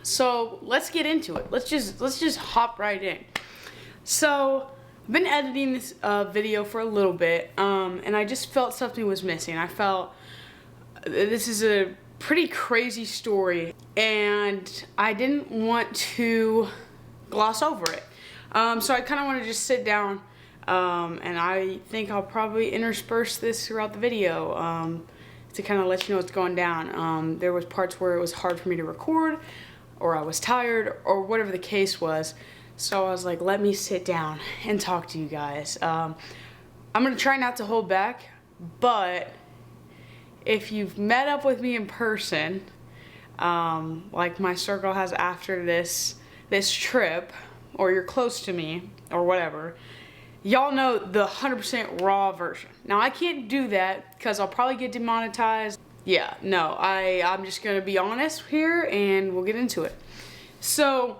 So let's get into it. Let's just hop right in. So I've been editing this video for a little bit, and I just felt something was missing. I felt this is a pretty crazy story, and I didn't want to gloss over it. So I kind of want to just sit down, and I think I'll probably intersperse this throughout the video to kind of let you know what's going down. There was parts where it was hard for me to record, or I was tired, or whatever the case was. So I was like, let me sit down and talk to you guys. I'm going to try not to hold back, but if you've met up with me in person, like my circle has after this trip, or you're close to me, or whatever, y'all know the 100% raw version. Now, I can't do that because I'll probably get demonetized. Yeah, no, I'm just going to be honest here, and we'll get into it. So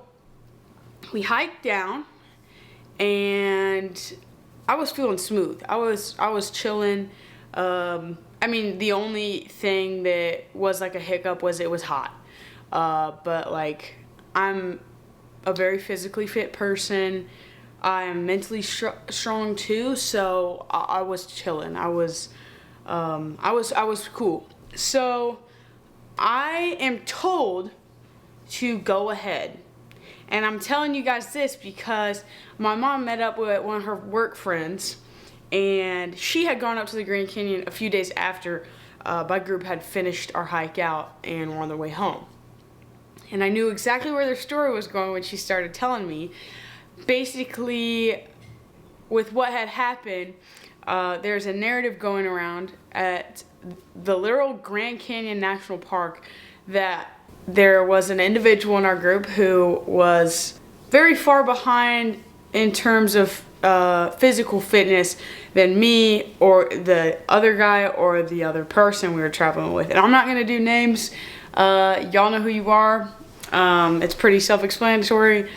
we hiked down, and I was feeling smooth. I was chilling. I mean, the only thing that was like a hiccup was it was hot. But like, I'm a very physically fit person. I am mentally strong too, so I was chilling. I was cool. So I am told to go ahead. And I'm telling you guys this because my mom met up with one of her work friends, and she had gone up to the Grand Canyon a few days after my group had finished our hike out and were on their way home. And I knew exactly where their story was going when she started telling me. Basically, with what had happened, there's a narrative going around at the literal Grand Canyon National Park that there was an individual in our group who was very far behind in terms of physical fitness than me or the other guy or the other person we were traveling with. And I'm not going to do names. Y'all know who you are. It's pretty self-explanatory.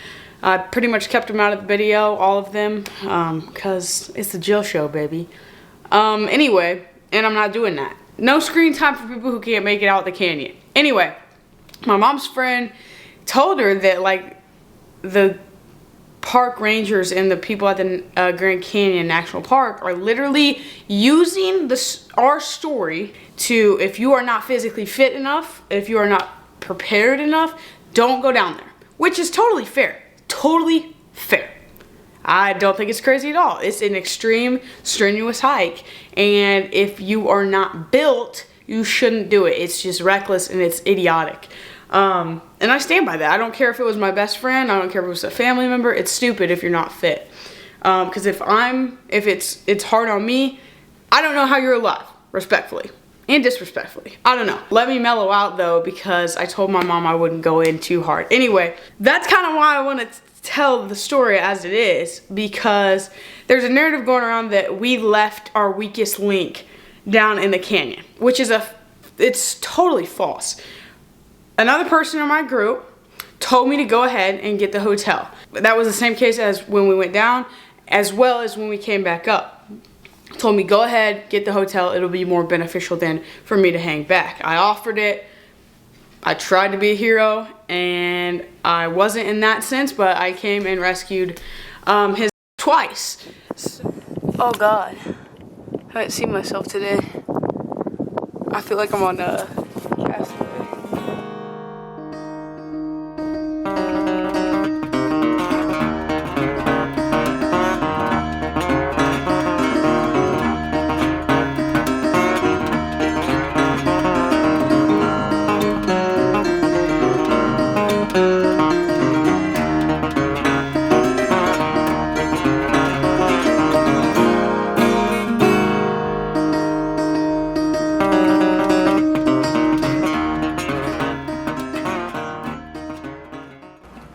I pretty much kept them out of the video, all of them, because it's the Jill show, baby. Anyway, and I'm not doing that. No screen time for people who can't make it out the canyon. Anyway, my mom's friend told her that, like, the park rangers and the people at the Grand Canyon National Park are literally using our story to, if you are not physically fit enough, if you are not prepared enough, don't go down there. Which is totally fair. Totally fair. I don't think it's crazy at all. It's an extreme, strenuous hike. And if you are not built, you shouldn't do it. It's just reckless and it's idiotic. And I stand by that. I don't care if it was my best friend. I don't care if it was a family member. It's stupid if you're not fit. Because if it's hard on me, I don't know how you're alive, respectfully. And disrespectfully. I don't know. Let me mellow out though, because I told my mom I wouldn't go in too hard. Anyway, that's kind of why I want to tell the story as it is, because there's a narrative going around that we left our weakest link down in the canyon, which is it's totally false. Another person in my group told me to go ahead and get the hotel. That was the same case as when we went down, as well as when we came back up. Told me, go ahead, get the hotel. It'll be more beneficial than for me to hang back. I offered it. I tried to be a hero, and I wasn't in that sense, but I came and rescued his twice. Oh God, I haven't seen myself today. I feel like I'm on a castaway.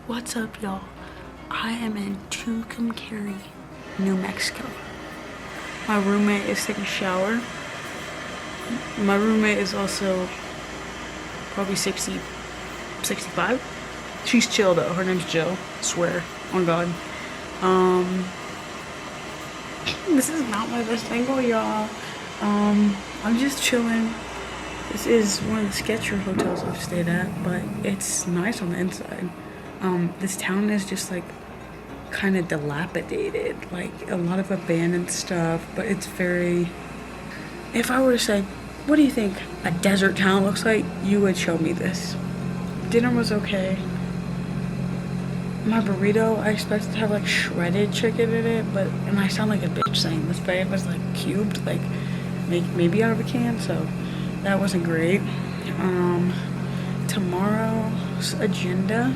What's up, y'all? I am in Tucumcari, New Mexico. My roommate is taking a shower. My roommate is also probably 60, 65. She's chill though. Her name's Jill. Swear on God. This is not my best angle, y'all. I'm just chilling. This is one of the sketchier hotels I've stayed at, but it's nice on the inside. This town is just like kind of dilapidated, like a lot of abandoned stuff, but it's very... If I were to say, what do you think a desert town looks like, you would show me this. Dinner was okay. My burrito, I expected to have like shredded chicken in it, and I sound like a bitch saying this, but it was like cubed, like maybe out of a can, so that wasn't great. Tomorrow's agenda,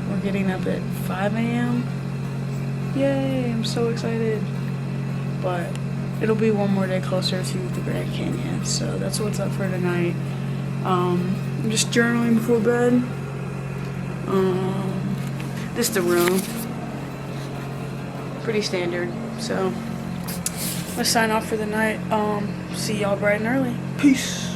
we're getting up at 5 a.m. Yay, I'm so excited. But it'll be one more day closer to the Grand Canyon, so that's what's up for tonight. I'm just journaling before bed. This is the room. Pretty standard, so let's sign off for the night. See y'all bright and early. Peace.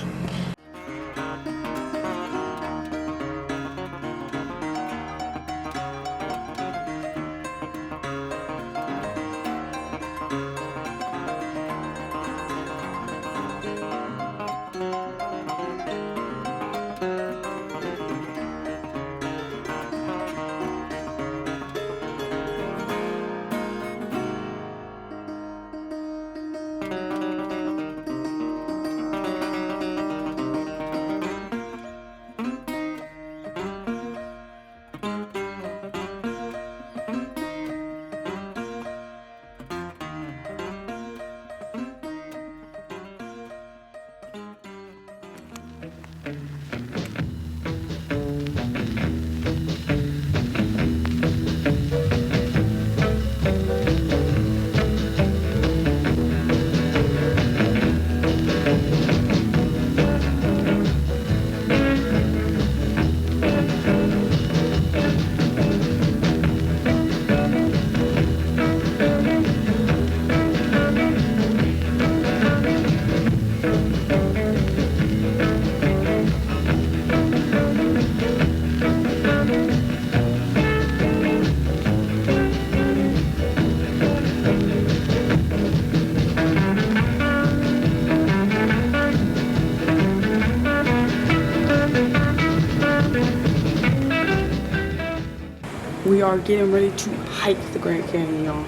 We are getting ready to hike the Grand Canyon, y'all.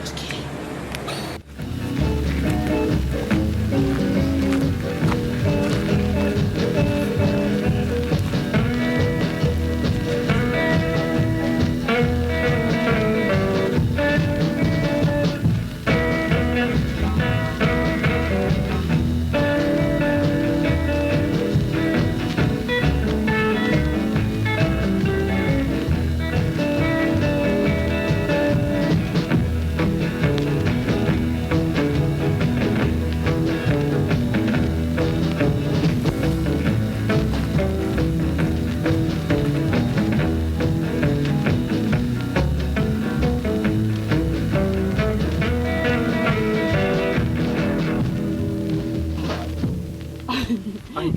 Just kidding.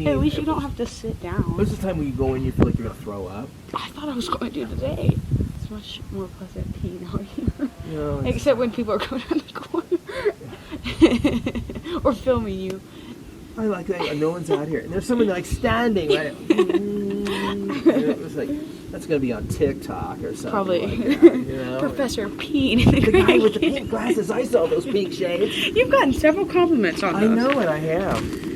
At least you don't have to sit down. What's the time when you go in you feel like you're going to throw up? I thought I was going to today. It's much more pleasant peeing out here. No, Except when people are going down the corner. Or filming you. I like that. No one's out here. And there's someone like standing right. It was like, that's going to be on TikTok or something. Probably. Like that, you know? Professor Peed in the guy with the pink glasses. I saw those pink shades. You've gotten several compliments on those. I know it. I have.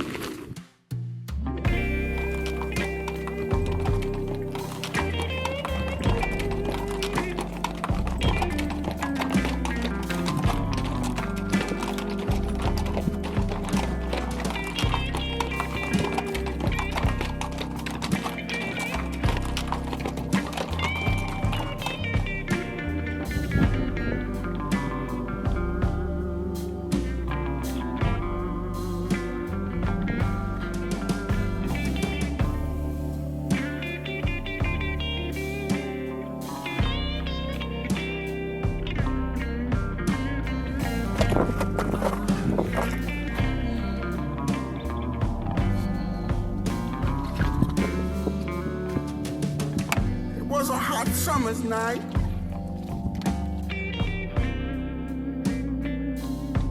Was a hot summer's night.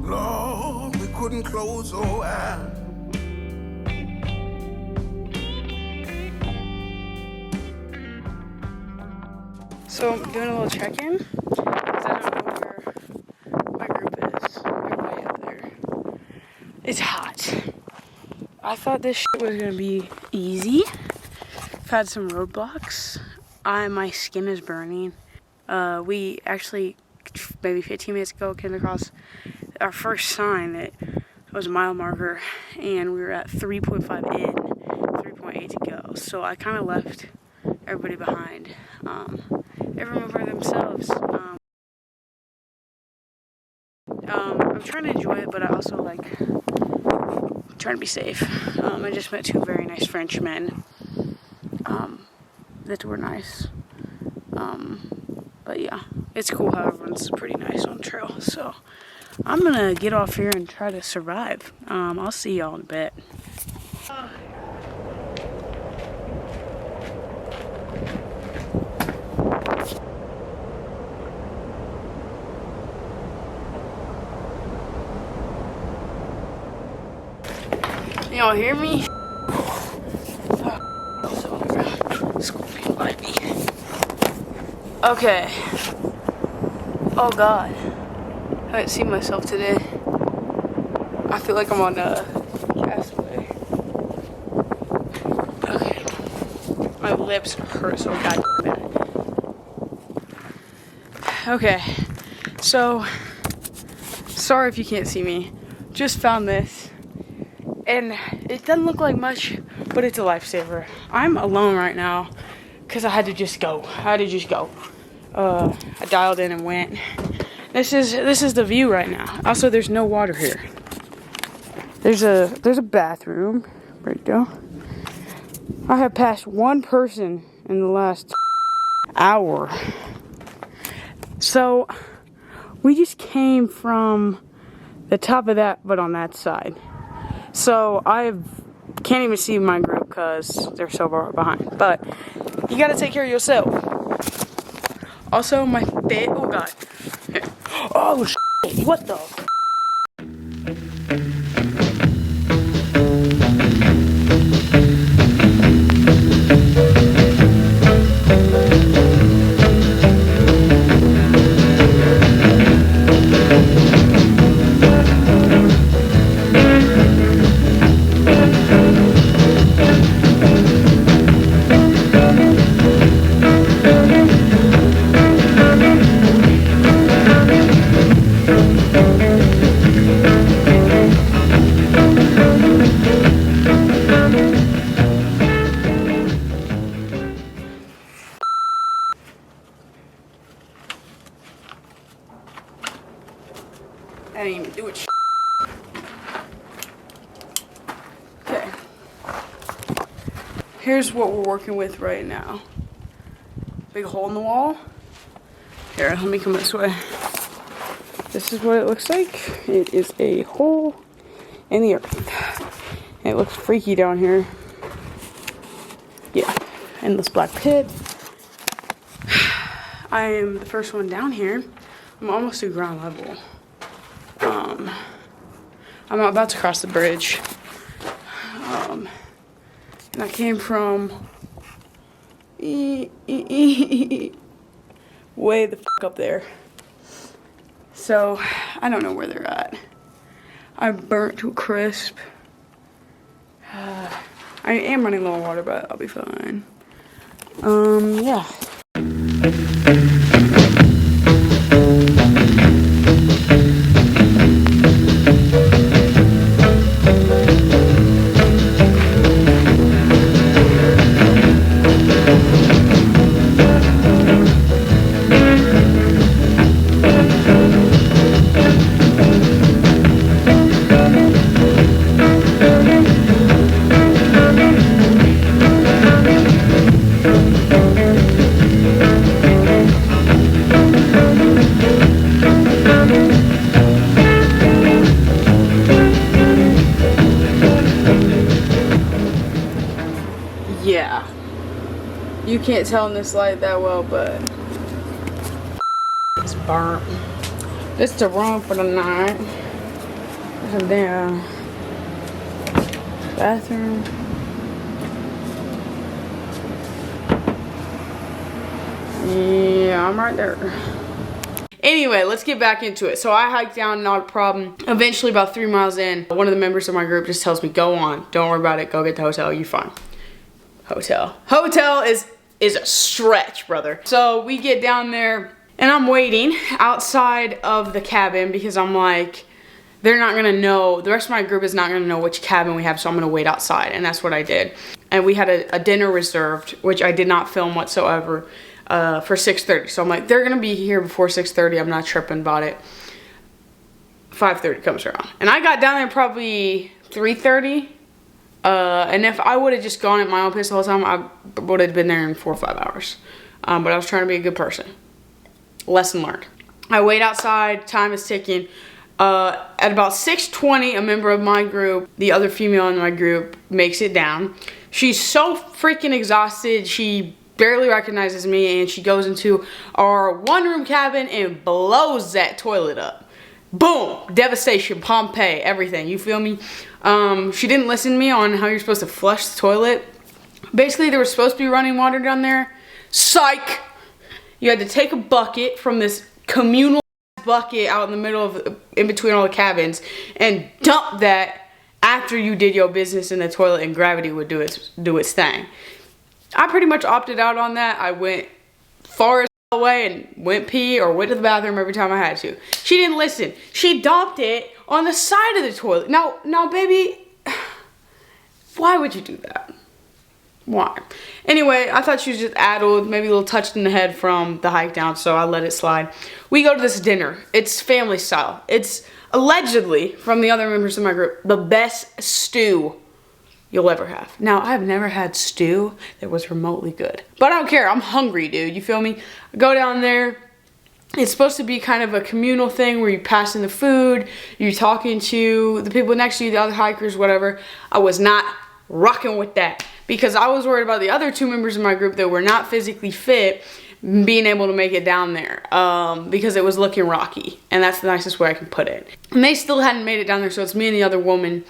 Lord, we couldn't close our eyes. So I'm doing a little check-in because I don't know where my group is. They're way up there. It's hot. I thought this shit was gonna be easy. I've had some roadblocks. My skin is burning. We actually, maybe 15 minutes ago, came across our first sign that was a mile marker, and we were at 3.5 in, 3.8 to go. So I kind of left everybody behind. Everyone for themselves. I'm trying to enjoy it, but I also like trying to be safe. I just met two very nice Frenchmen that were nice. But yeah, it's cool how everyone's pretty nice on the trail. So I'm gonna get off here and try to survive. I'll see y'all in a bit. Y'all hear me? Scorpion bite me. Okay. Oh God. I haven't seen myself today. I feel like I'm on a castaway. Okay. My lips hurt so goddamn bad. Okay. So, sorry if you can't see me. Just found this. And it doesn't look like much, but it's a lifesaver. I'm alone right now because I had to just go. I dialed in and went. This is the view right now. Also, there's no water here. There's a bathroom right there. I have passed one person in the last hour. So we just came from the top of that, but on that side. So I can't even see my group because they're so far behind. But you gotta take care of yourself. Also, my fit. Oh God. Oh shit! What the? I didn't even do it. Okay. Here's what we're working with right now. Big hole in the wall. Here, let me come this way. This is what it looks like. It is a hole in the earth. It looks freaky down here. Yeah, endless black pit. I am the first one down here. I'm almost to ground level. I'm about to cross the bridge. And I came from way the fuck up there. So I don't know where they're at. I'm burnt to a crisp. I am running low on water, but I'll be fine. Yeah. Yeah. You can't tell in this light that well, but it's burnt. This is the room for the night. There's a damn bathroom. Yeah. I'm right there. Anyway, let's get back into it. So I hiked down, not a problem. Eventually, about 3 miles in, one of the members of my group just tells me, go on, don't worry about it, go get the hotel, you're fine. Hotel is a stretch, brother. So we get down there, and I'm waiting outside of the cabin because I'm like, they're not gonna know, the rest of my group is not gonna know which cabin we have, so I'm gonna wait outside, and that's what I did. And we had a dinner reserved, which I did not film whatsoever, for 6:30. So I'm like, they're gonna be here before 6:30, I'm not tripping about it. 5:30 comes around, and I got down there probably 3:30, and if I would have just gone at my own pace the whole time, I would have been there in 4 or 5 hours. But I was trying to be a good person. Lesson learned. I wait outside, time is ticking. At about 6:20, a member of my group, the other female in my group, makes it down. She's so freaking exhausted, she barely recognizes me, and she goes into our one-room cabin and blows that toilet up. Boom! Devastation, Pompeii, everything, you feel me? She didn't listen to me on how you're supposed to flush the toilet. Basically, there was supposed to be running water down there. Psych! You had to take a bucket from this communal bucket out in the middle of, in between all the cabins, and dump that after you did your business in the toilet, and gravity would do its thing. I pretty much opted out on that. I went far as away and went pee or went to the bathroom every time I had to. She didn't listen. She dumped it on the side of the toilet. Now baby, why would you do that? Why? Anyway, I thought she was just addled, maybe a little touched in the head from the hike down, so I let it slide. We go to this dinner. It's family style. It's allegedly, from the other members of my group, the best stew you'll ever have. Now, I've never had stew that was remotely good, but I don't care. I'm hungry, dude. You feel me? I go down there. It's supposed to be kind of a communal thing where you're passing the food, you're talking to the people next to you, the other hikers, whatever. I was not rocking with that because I was worried about the other 2 members of my group that were not physically fit being able to make it down there because it was looking rocky, and that's the nicest way I can put it. And they still hadn't made it down there, so it's me and the other woman.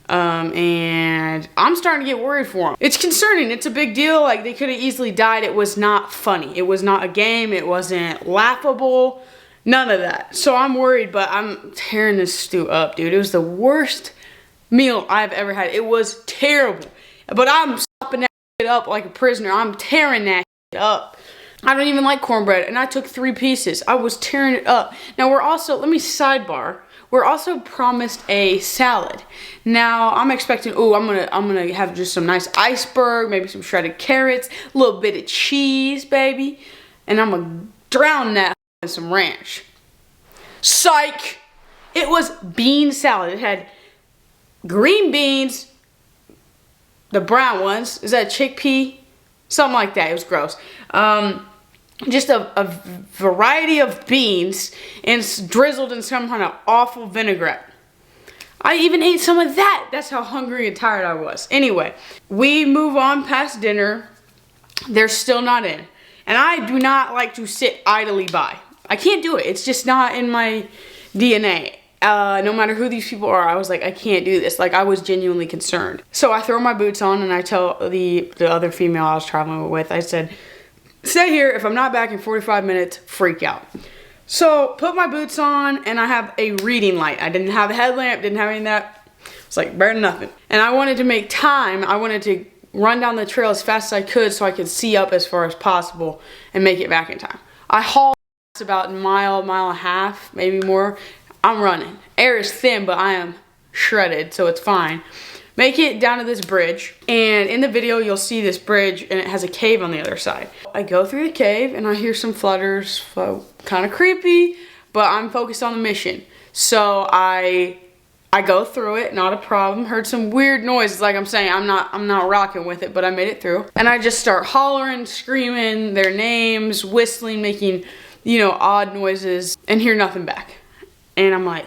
And I'm starting to get worried for them. It's concerning. It's a big deal. Like, they could have easily died. It was not funny. It was not a game. It wasn't laughable. None of that. So I'm worried, but I'm tearing this stew up, dude. It was the worst meal I've ever had. It was terrible. But I'm sopping that shit up like a prisoner. I'm tearing that shit up. I don't even like cornbread, and I took 3 pieces. I was tearing it up. Now, we're also, let me sidebar. We're also promised a salad. Now, I'm expecting, I'm gonna have just some nice iceberg, maybe some shredded carrots, a little bit of cheese, baby. And I'm gonna drown that in some ranch. Psych! It was bean salad. It had green beans, the brown ones. Is that chickpea? Something like that. It was gross. Just a variety of beans and drizzled in some kind of awful vinaigrette. I even ate some of that. That's how hungry and tired I was. Anyway, we move on past dinner. They're still not in. And I do not like to sit idly by. I can't do it. It's just not in my DNA. No matter who these people are, I was like, I can't do this. Like, I was genuinely concerned. So I throw my boots on and I tell the other female I was traveling with, I said, stay here. If I'm not back in 45 minutes, freak out. So put my boots on, and I have a reading light. I didn't have a headlamp, didn't have any of that. It's like better than nothing. And I wanted to make time. I wanted to run down the trail as fast as I could so I could see up as far as possible and make it back in time. I hauled about a mile and a half, maybe more. I'm running. Air is thin, but I am shredded, so it's fine. Make it down to this bridge, and in the video you'll see this bridge and it has a cave on the other side. I go through the cave and I hear some flutters, kind of creepy, but I'm focused on the mission. So I go through it, not a problem. Heard some weird noises, like I'm saying, I'm not rocking with it, but I made it through. And I just start hollering, screaming their names, whistling, making, you know, odd noises, and hear nothing back. And I'm like,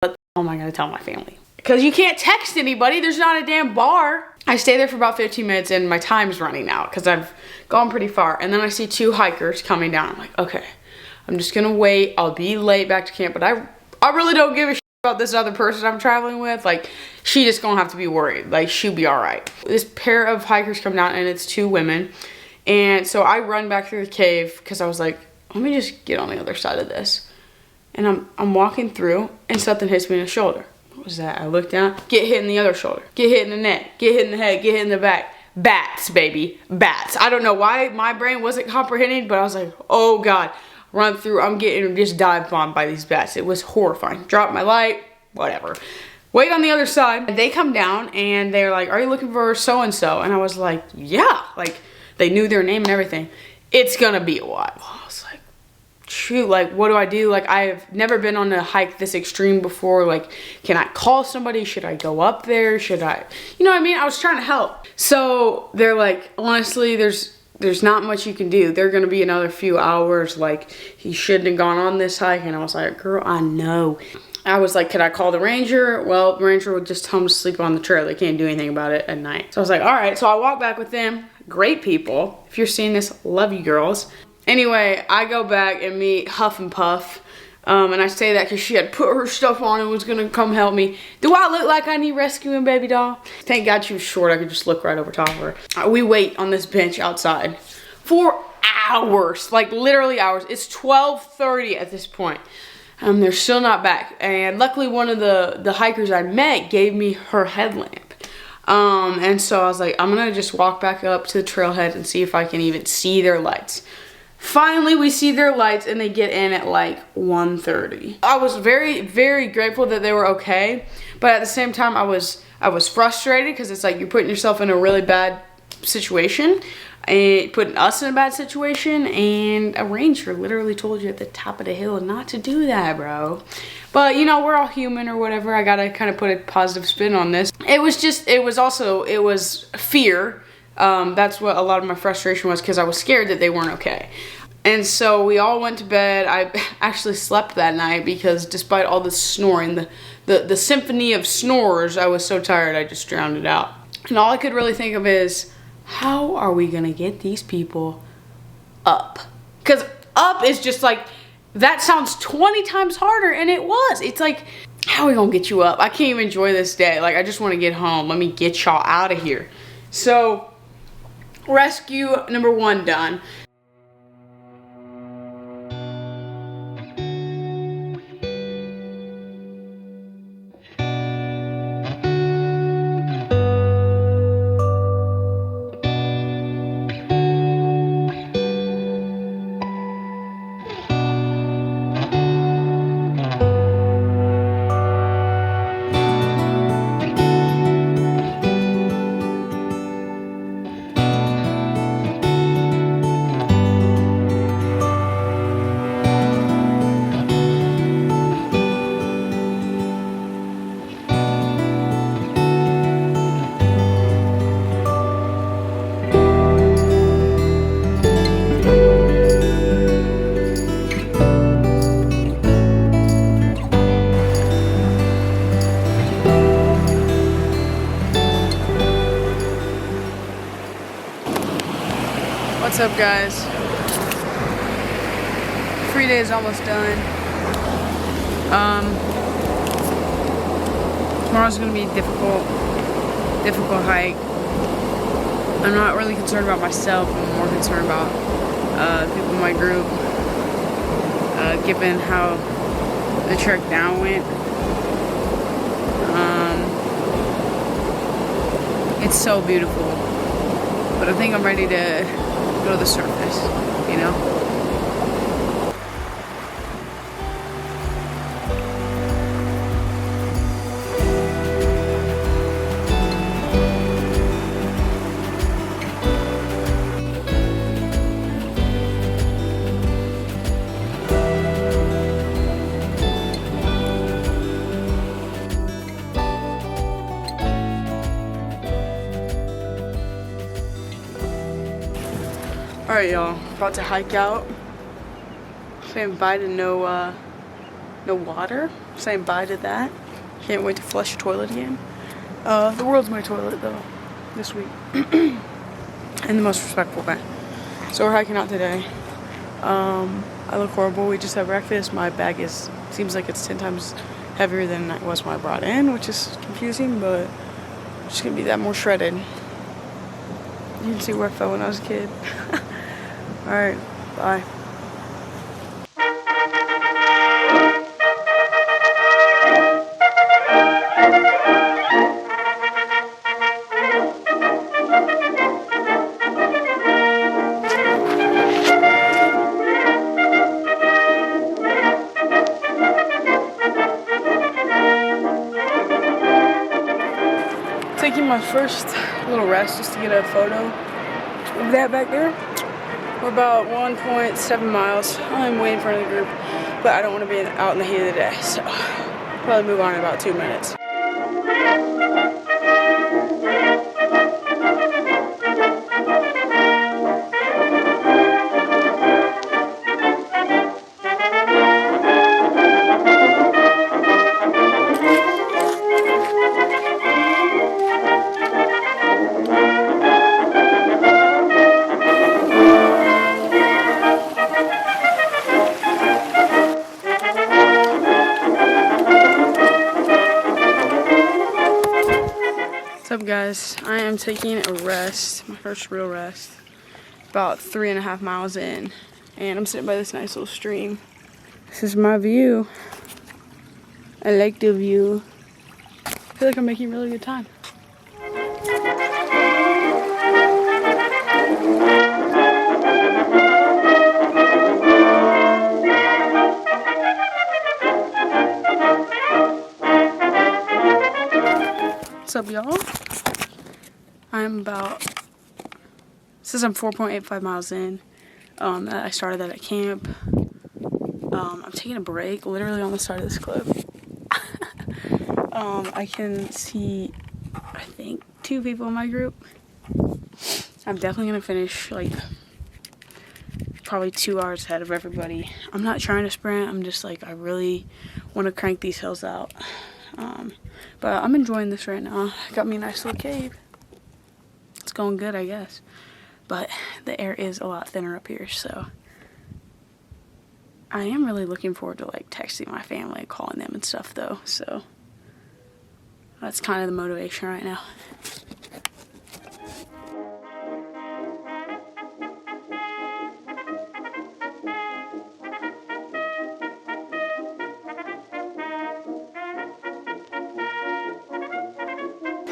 what the hell am I gonna tell my family? Because you can't text anybody, there's not a damn bar. I stay there for about 15 minutes and my time's running out because I've gone pretty far. And then I see 2 hikers coming down. I'm like, okay, I'm just gonna wait. I'll be late back to camp, but I really don't give a shit about this other person I'm traveling with. Like, she just gonna have to be worried. Like, she'll be all right. This pair of hikers come down and it's 2 women. And so I run back through the cave because I was like, let me just get on the other side of this. And I'm walking through and something hits me in the shoulder. What was that? I look down, get hit in the other shoulder, get hit in the neck, get hit in the head, get hit in the back. Bats, baby, bats. I don't know why my brain wasn't comprehending, but I was like, oh God, run through. I'm getting just dive bombed by these bats. It was horrifying. Drop my light, whatever. Wait on the other side. They come down and they're like, are you looking for so-and-so? And I was like, yeah. Like, they knew their name and everything. It's gonna be a while. I was like, shoot, like, what do I do? Like, I've never been on a hike this extreme before. Like, can I call somebody? Should I go up there? Should I, you know what I mean? I was trying to help. So they're like, honestly, there's not much you can do. They're gonna be another few hours. Like, he shouldn't have gone on this hike. And I was like, girl, I know. I was like, could I call the ranger? Well, the ranger would just tell them to sleep on the trail. They can't do anything about it at night. So I was like, all right. So I walked back with them. Great people. If you're seeing this, love you girls. Anyway, I go back and meet Huff and Puff. And I say that because she had put her stuff on and was going to come help me. Do I look like I need rescuing, baby doll? Thank God she was short. I could just look right over top of her. We wait on this bench outside for hours. Like, literally hours. It's 12:30 at this point. They're still not back. And luckily, one of the hikers I met gave me her headlamp. And so I was like, I'm going to just walk back up to the trailhead and see if I can even see their lights. Finally, we see their lights and they get in at like 1:30. I was very, very grateful that they were okay. But at the same time, I was frustrated because it's like you're putting yourself in a really bad situation. And putting us in a bad situation, and a ranger literally told you at the top of the hill not to do that, bro. But you know, we're all human or whatever. I gotta kind of put a positive spin on this. It was fear. That's what a lot of my frustration was, because I was scared that they weren't okay. And so we all went to bed. I actually slept that night because despite all the snoring, the symphony of snores, I was so tired I just drowned it out. And all I could really think of is, how are we gonna get these people up? Because up is just like, that sounds 20 times harder, and it was. It's like, how are we gonna get you up? I can't even enjoy this day. Like, I just wanna get home. Let me get y'all out of here. So, rescue number 1 done. What's up, guys? Free day is almost done. Tomorrow's gonna be a difficult hike. I'm not really concerned about myself. I'm more concerned about people in my group. Given how the trek down went, it's so beautiful. But I think I'm ready to go to the surface, you know? Alright, y'all, about to hike out. Saying bye to no water. Saying bye to that. Can't wait to flush the toilet again. The world's my toilet, though, this week. In the most respectful way. So we're hiking out today. I look horrible. We just had breakfast. My bag seems like it's 10 times heavier than it was when I brought in, which is confusing, but it's just gonna be that more shredded. You can see where I fell when I was a kid. Alright, bye. Taking my first little rest just to get a photo of that back there. We're about 1.7 miles. I'm waiting for another group, but I don't want to be out in the heat of the day, so probably move on in about 2 minutes. What's up, guys? I am taking a rest, my first real rest, about 3.5 miles in, and I'm sitting by this nice little stream. This is my view. I like the view. I feel like I'm making really good time. What's up, y'all? I'm 4.85 miles in. I started that at camp. I'm taking a break literally on the side of this cliff. I can see, I think, 2 people in my group. I'm definitely gonna finish like probably 2 hours ahead of everybody. I'm not trying to sprint. I'm just like, I really want to crank these hills out. But I'm enjoying this right now. Got me a nice little cave. It's going good, I guess. But the air is a lot thinner up here, so I am really looking forward to like texting my family and calling them and stuff though, so that's kind of the motivation right now.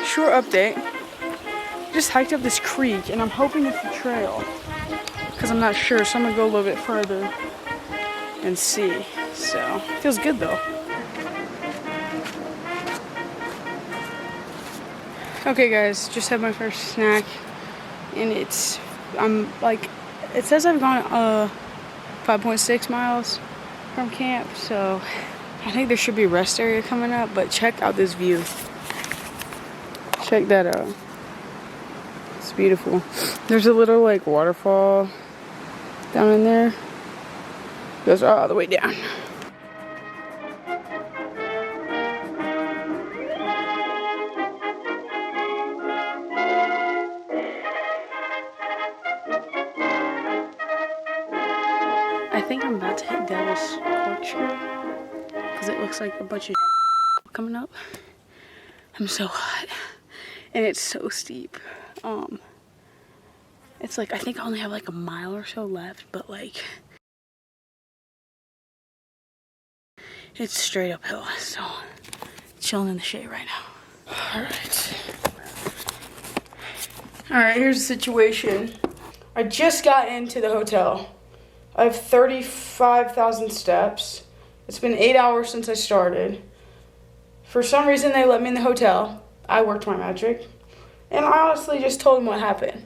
Short update. Just hiked up this creek and I'm hoping it's a trail because I'm not sure, so I'm gonna go a little bit further and see. So feels good though. Okay guys, just had my first snack and it says I've gone 5.6 miles from camp, so I think there should be a rest area coming up, but check out this view. Check that out. It's beautiful. There's a little like waterfall down in there. Goes all the way down. I think I'm about to hit Devil's Orchard because it looks like a bunch of coming up. I'm so hot and it's so steep. It's like, I think I only have like a mile or so left, but like it's straight uphill, so chilling in the shade right now. Alright, here's the situation. I just got into the hotel. I have 35,000 steps. It's been 8 hours since I started. For some reason, they let me in the hotel. I worked my magic. And I honestly just told them what happened.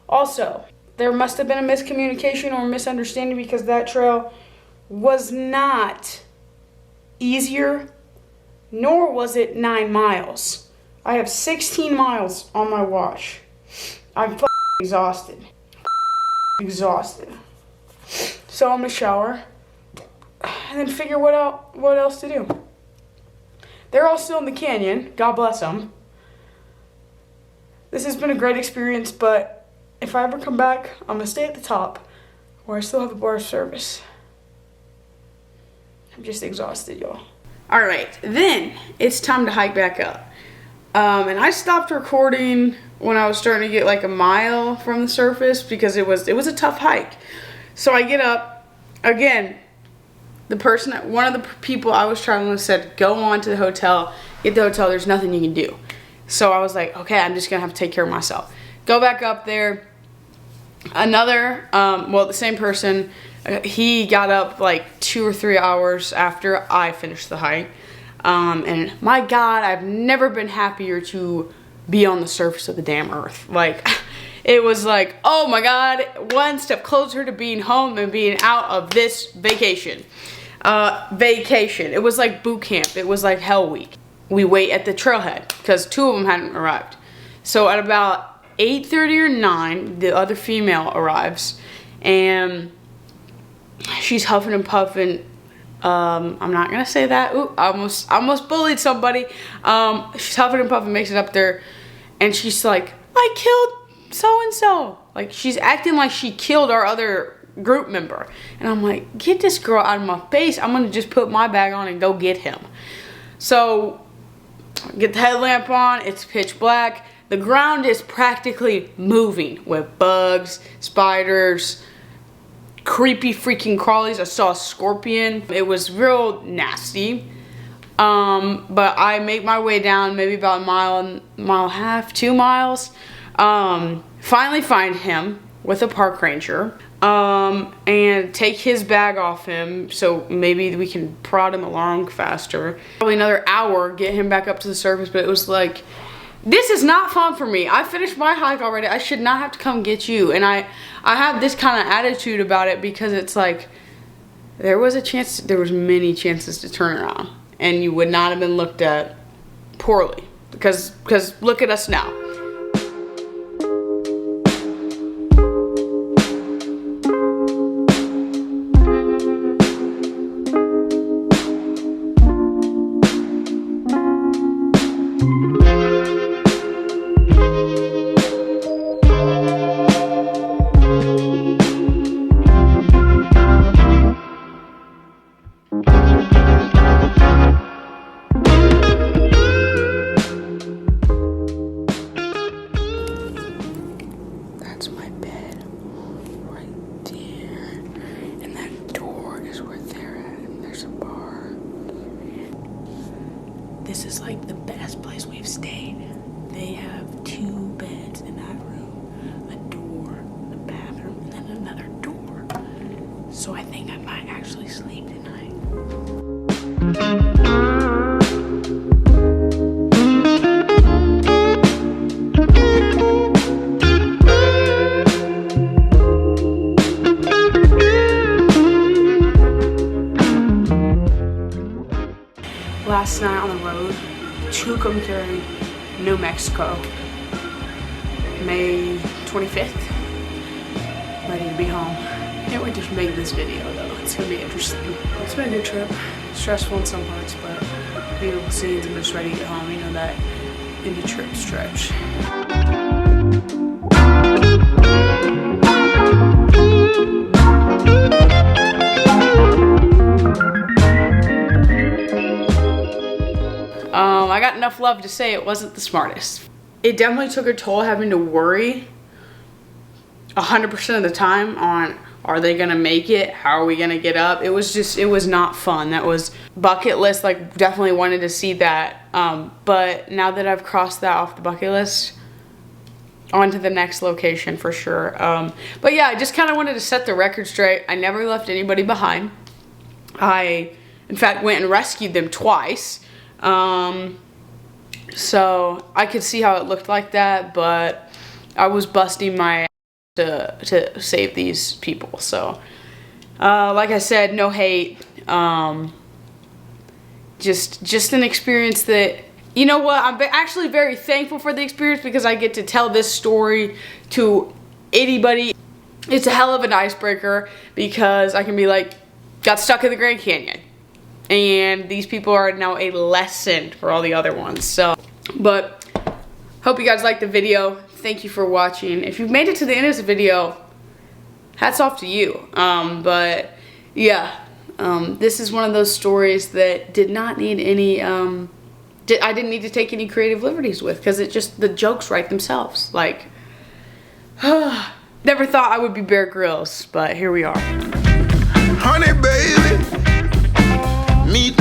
Also, there must have been a miscommunication or misunderstanding because that trail was not easier, nor was it 9 miles. I have 16 miles on my watch. I'm exhausted. Exhausted. So I'm gonna shower and then figure what else to do. They're all still in the canyon. God bless them. This has been a great experience, but if I ever come back, I'm gonna stay at the top where I still have a bar service. I'm just exhausted, y'all. All right, then it's time to hike back up. And I stopped recording when I was starting to get like a mile from the surface because it was a tough hike. So I get up again. One of the people I was traveling with said, go on to the hotel, get the hotel, there's nothing you can do. So I was like, okay, I'm just gonna have to take care of myself. Go back up there. The same person, he got up like 2 or 3 hours after I finished the hike. And my God, I've never been happier to be on the surface of the damn earth. Like, it was like, oh my God, one step closer to being home and being out of this vacation. It was like boot camp. It was like hell week. We wait at the trailhead because 2 of them hadn't arrived. So at about 8:30 or 9, the other female arrives, and she's huffing and puffing. I'm not gonna say that. Ooh, I almost bullied somebody. She's huffing and puffing, makes it up there, and she's like, I killed so and so. Like, she's acting like she killed our other group member. And I'm like, get this girl out of my face. I'm gonna just put my bag on and go get him. So get the headlamp on, it's pitch black. The ground is practically moving with bugs, spiders, creepy freaking crawlies. I saw a scorpion. It was real nasty. But I make my way down maybe about a mile and a half, 2 miles. Finally find him with a park ranger. And take his bag off him so maybe we can prod him along faster. Probably another hour, get him back up to the surface, but it was like, this is not fun for me. I finished my hike already. I should not have to come get you. And I have this kind of attitude about it because it's like, there was many chances to turn around and you would not have been looked at poorly because look at us now. This is like the best place we've stayed. They have 2 beds in that room, a door, a bathroom, and then another door. So I think I might actually sleep tonight. Last night on the road, Tucumcari, New Mexico, May 25th. Ready to be home. Can't wait to make this video though. It's gonna be interesting. It's been a good trip. Stressful in some parts, but beautiful scenes. I'm just ready to get home. You know that end of trip stretch. I got enough love to say it wasn't the smartest. It definitely took a toll having to worry 100% of the time on, are they gonna make it? How are we gonna get up? It was not fun. That was bucket list, like definitely wanted to see that. But now that I've crossed that off the bucket list, on to the next location for sure. But yeah, I just kind of wanted to set the record straight. I never left anybody behind. I, in fact, went and rescued them twice. So I could see how it looked like that, but I was busting my ass to save these people. So, like I said, no hate. Just an experience that, you know what, I'm actually very thankful for the experience because I get to tell this story to anybody. It's a hell of an icebreaker because I can be like, got stuck in the Grand Canyon. And these people are now a lesson for all the other ones. So, but hope you guys liked the video. Thank you for watching. If you've made it to the end of the video, hats off to you. But yeah, this is one of those stories that did not need any I didn't need to take any creative liberties with, because it just, the jokes write themselves. Like, never thought I would be Bear Grylls, but here we are. Honey, baby, meet